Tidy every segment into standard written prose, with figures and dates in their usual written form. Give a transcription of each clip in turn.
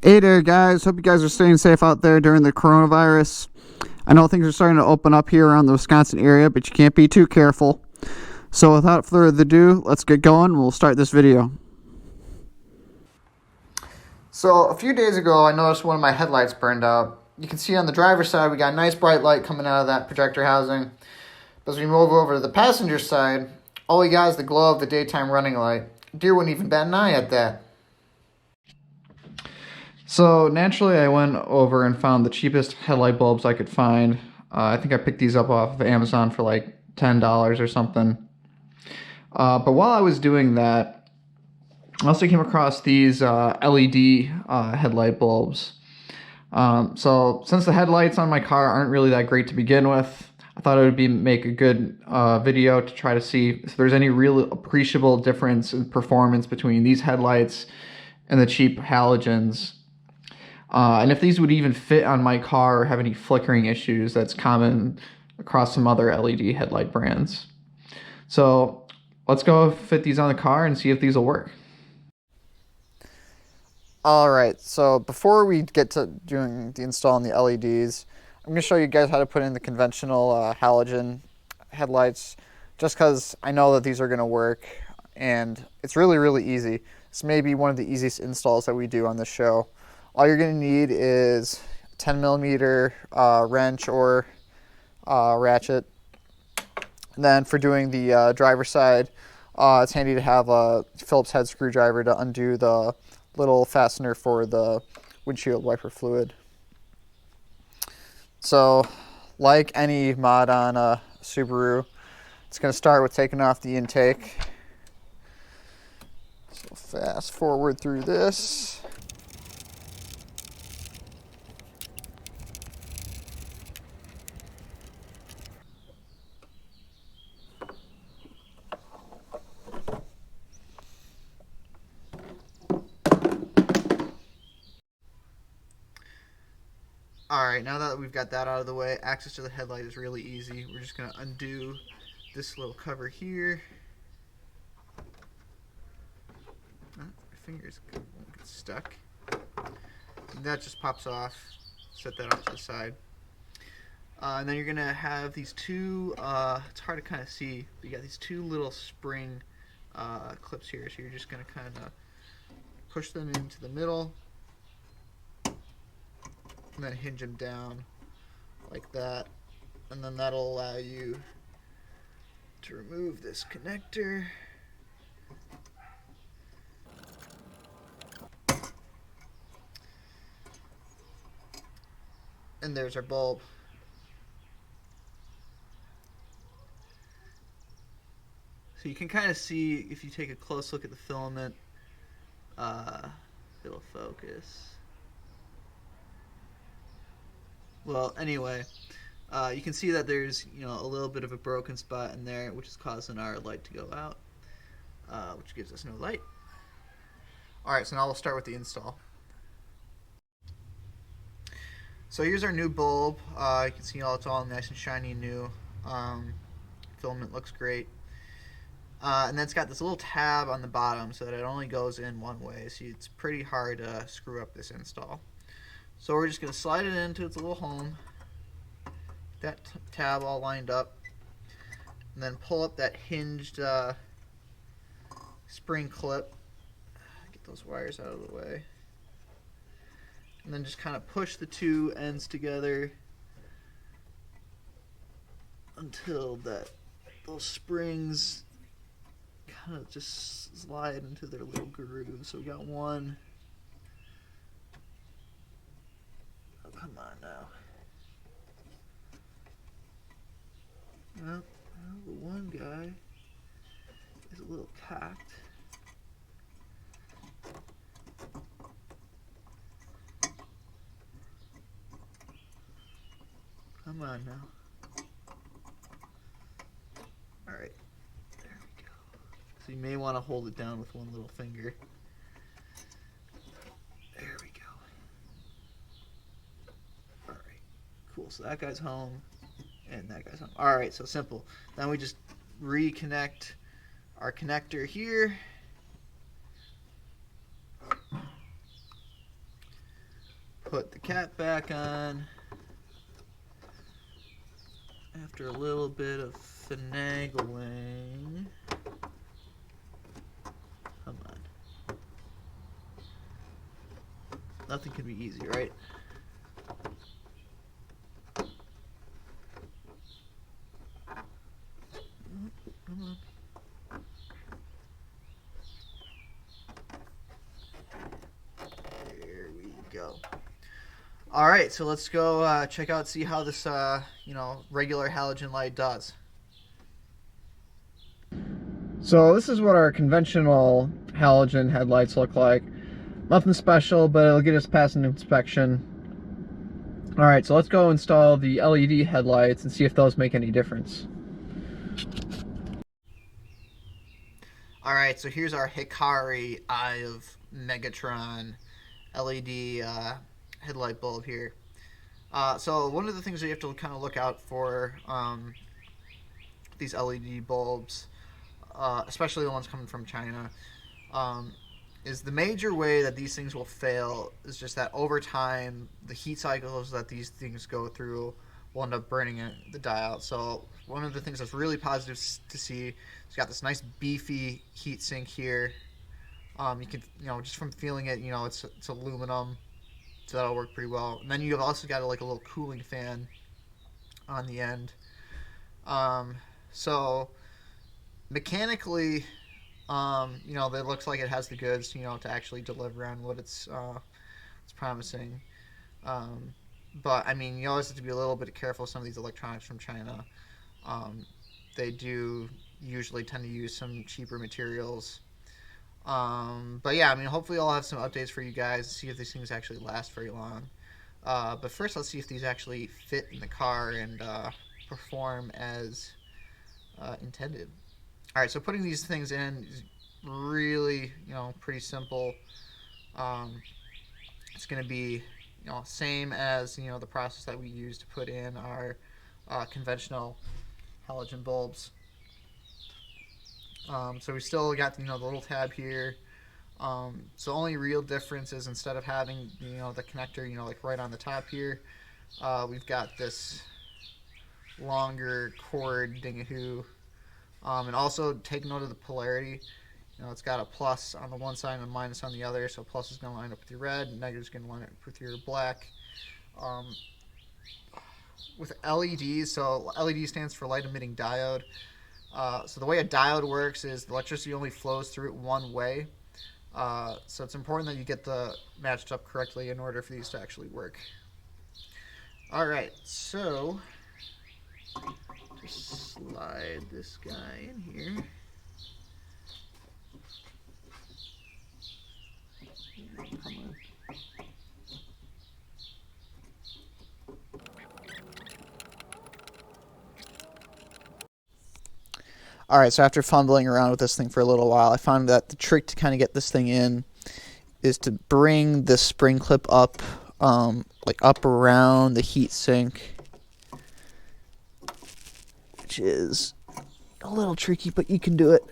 Hey there guys, hope you guys are staying safe out there during the coronavirus. I know things are starting to open up here around the Wisconsin area, but you can't be too careful. So without further ado, let's get going. We'll start this video. So a few days ago, I noticed one of my headlights burned out. You can see on the driver's side, we got a nice bright light coming out of that projector housing. But as we move over to the passenger side, all we got is the glow of the daytime running light. Deer wouldn't even bat an eye at that. So naturally I went over and found the cheapest headlight bulbs I could find. I think I picked these up off of Amazon for like $10 or something. But while I was doing that, I also came across these LED headlight bulbs. So since the headlights on my car aren't really that great to begin with, I thought it would make a good video to try to see if there's any real appreciable difference in performance between these headlights and the cheap halogens. And if these would even fit on my car or have any flickering issues that's common across some other LED headlight brands. So let's go fit these on the car and see if these will work. Alright, so before we get to doing the install on the LEDs, I'm going to show you guys how to put in the conventional halogen headlights, just because I know that these are going to work, and it's really easy. This may be one of the easiest installs that we do on this show. All you're going to need is a 10mm wrench or ratchet. And then for doing the driver's side, it's handy to have a Phillips head screwdriver to undo the little fastener for the windshield wiper fluid. So, like any mod on a Subaru, it's going to start with taking off the intake. So fast forward through this. Alright, now that we've got that out of the way, access to the headlight is really easy. We're just going to undo this little cover here. My fingers won't get stuck. And that just pops off. Set that off to the side. And then you're going to have these two, it's hard to kind of see, but you got these two little spring clips here. So you're just going to kind of push them into the middle. And then hinge them down like that, and then that'll allow you to remove this connector. And there's our bulb. So you can kind of see, if you take a close look at the filament, it'll focus. Well, anyway, you can see that there's, a little bit of a broken spot in there, which is causing our light to go out, which gives us no light. Alright, so now we'll start with the install. So here's our new bulb. You can see it's all nice and shiny and new. Filament looks great. And then it's got this little tab on the bottom so that it only goes in one way, so it's pretty hard to screw up this install. So we're just going to slide it into its little home, that tab all lined up, and then pull up that hinged spring clip, get those wires out of the way, and then just kind of push the two ends together until those springs kind of just slide into their little grooves. So we got one. Come on now. Well, the one guy is a little cocked. Come on now. Alright. There we go. So you may want to hold it down with one little finger. There we go. Cool, so that guy's home, and that guy's home. Alright, so simple. Then we just reconnect our connector here. put the cap back on after a little bit of finagling. Come on. Nothing can be easy, right? Come on. There we go. All right, so let's go check out, see how this, regular halogen light does. So this is what our conventional halogen headlights look like. Nothing special, but it'll get us past an inspection. All right, so let's go install the LED headlights and see if those make any difference. All right, so here's our Hikari Eye of Megatron LED headlight bulb here. So one of the things that you have to kind of look out for these LED bulbs, especially the ones coming from China, is the major way that these things will fail is just that over time, the heat cycles that these things go through will end up burning the die out. So one of the things that's really positive to see, it's got this nice beefy heat sink here. You can, just from feeling it, it's aluminum, so that'll work pretty well. And then you've also got like a little cooling fan on the end. So mechanically, it looks like it has the goods, to actually deliver on what it's promising. But I mean, you always have to be a little bit careful with some of these electronics from China. They do usually tend to use some cheaper materials. But yeah, I mean, hopefully I'll have some updates for you guys to see if these things actually last very long. But first, let's see if these actually fit in the car and perform as intended. All right, so putting these things in is really, pretty simple. It's going to be, same as, the process that we use to put in our conventional halogen bulbs. So we still got, the little tab here. So the only real difference is instead of having, the connector, like right on the top here, we've got this longer cord dingahoo. And also take note of the polarity. It's got a plus on the one side and a minus on the other. So plus is going to line up with your red, negative is going to line up with your black. With LEDs, so LED stands for light emitting diode. So the way a diode works is the electricity only flows through it one way. So it's important that you get the matched up correctly in order for these to actually work. All right, so just slide this guy in here. Come on. All right, so after fumbling around with this thing for a little while, I found that the trick to kind of get this thing in is to bring the spring clip up, like up around the heat sink, which is a little tricky, but you can do it.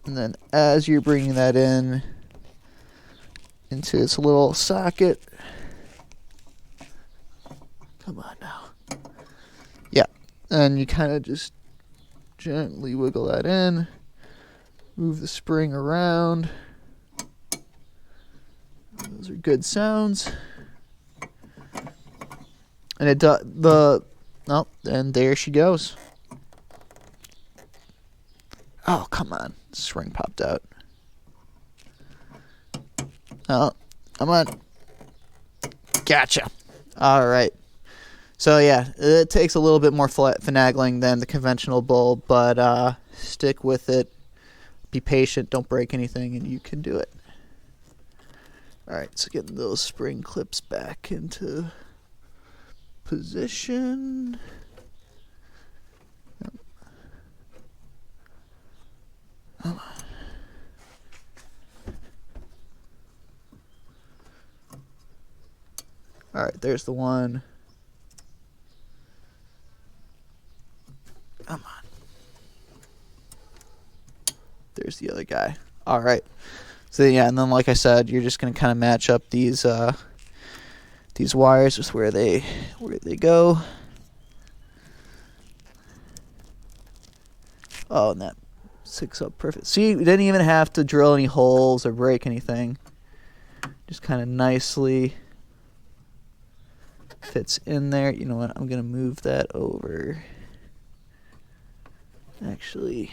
And then as you're bringing that in into its little socket, come on now. Yeah, and you kind of just gently wiggle that in, move the spring around. Those are good sounds. And it does and there she goes. Oh, come on. The spring popped out. Oh, come on. Gotcha. All right. So, yeah, it takes a little bit more finagling than the conventional bulb, but stick with it. Be patient. Don't break anything, and you can do it. All right, so getting those spring clips back into position. Oh. All right, there's the one. Come on. There's the other guy. All right. So yeah, and then like I said, you're just gonna kind of match up these wires with where they go. Oh, and that sticks up perfect. See, we didn't even have to drill any holes or break anything. Just kind of nicely fits in there. You know what? I'm gonna move that over. Actually,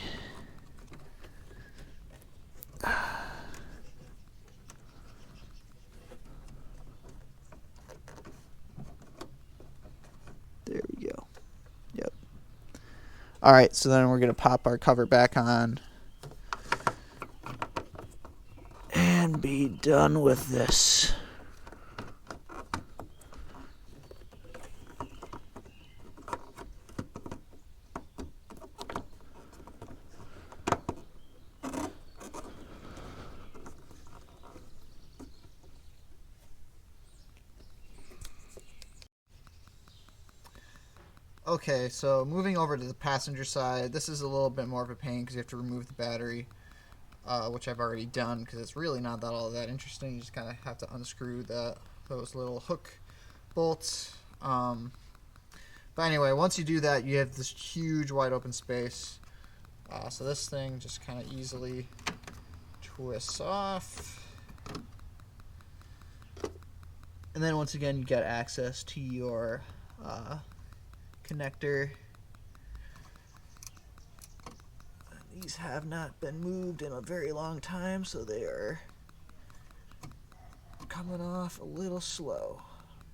there we go. Yep. All right, so then we're gonna pop our cover back on and be done with this. Okay, so moving over to the passenger side, this is a little bit more of a pain because you have to remove the battery, which I've already done because it's really not all that interesting. You just kind of have to unscrew those little hook bolts. But anyway, once you do that, you have this huge wide open space. So this thing just kind of easily twists off. And then once again, you get access to your connector. These have not been moved in a very long time, so they are coming off a little slow,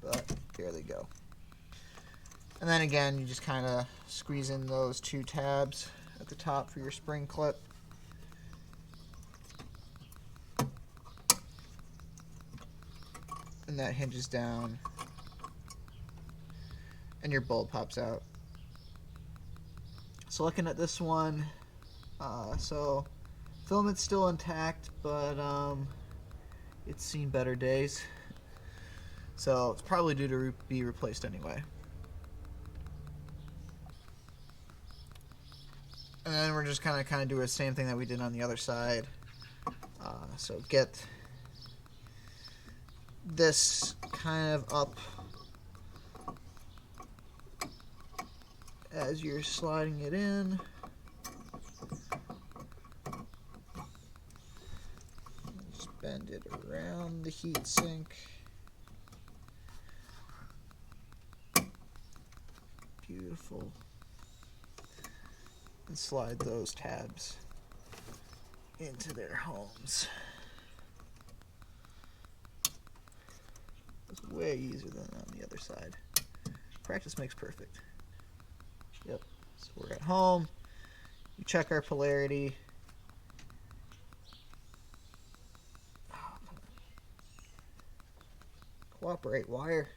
but there they go. And then again, you just kind of squeeze in those two tabs at the top for your spring clip. And that hinges down and your bulb pops out. So looking at this one, so filament's still intact, but it's seen better days. So it's probably due to be replaced anyway. And then we're just kind of do the same thing that we did on the other side. So get this kind of up as you're sliding it in. Just bend it around the heat sink. Beautiful. And slide those tabs into their homes. It's way easier than on the other side. Practice makes perfect. Yep. So we're at home. We check our polarity. Oh, cooperate wire.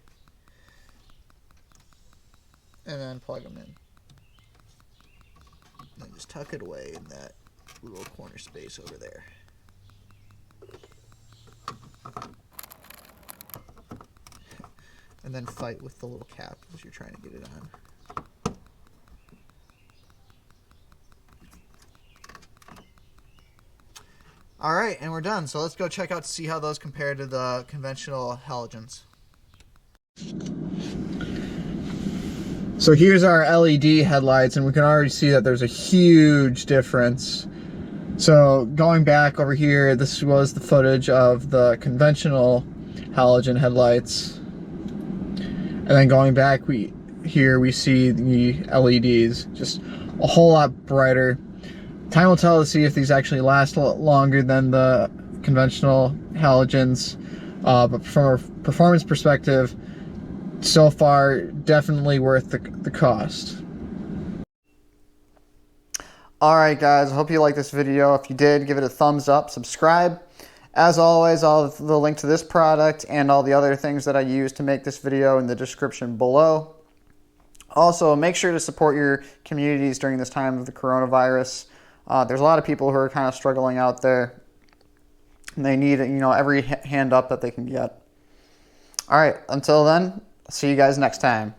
And then plug them in. And then just tuck it away in that little corner space over there. And then fight with the little cap as you're trying to get it on. Alright, and we're done. So let's go check out to see how those compare to the conventional halogens. So here's our LED headlights, and we can already see that there's a huge difference. So going back over here, this was the footage of the conventional halogen headlights. And then going back here we see the LEDs, just a whole lot brighter. Time will tell to see if these actually last a lot longer than the conventional halogens. But from a performance perspective, so far, definitely worth the cost. Alright guys, I hope you liked this video. If you did, give it a thumbs up, subscribe. As always, I'll have the link to this product and all the other things that I use to make this video in the description below. Also, make sure to support your communities during this time of the coronavirus. There's a lot of people who are kind of struggling out there, and they need, every hand up that they can get. Alright, until then, see you guys next time.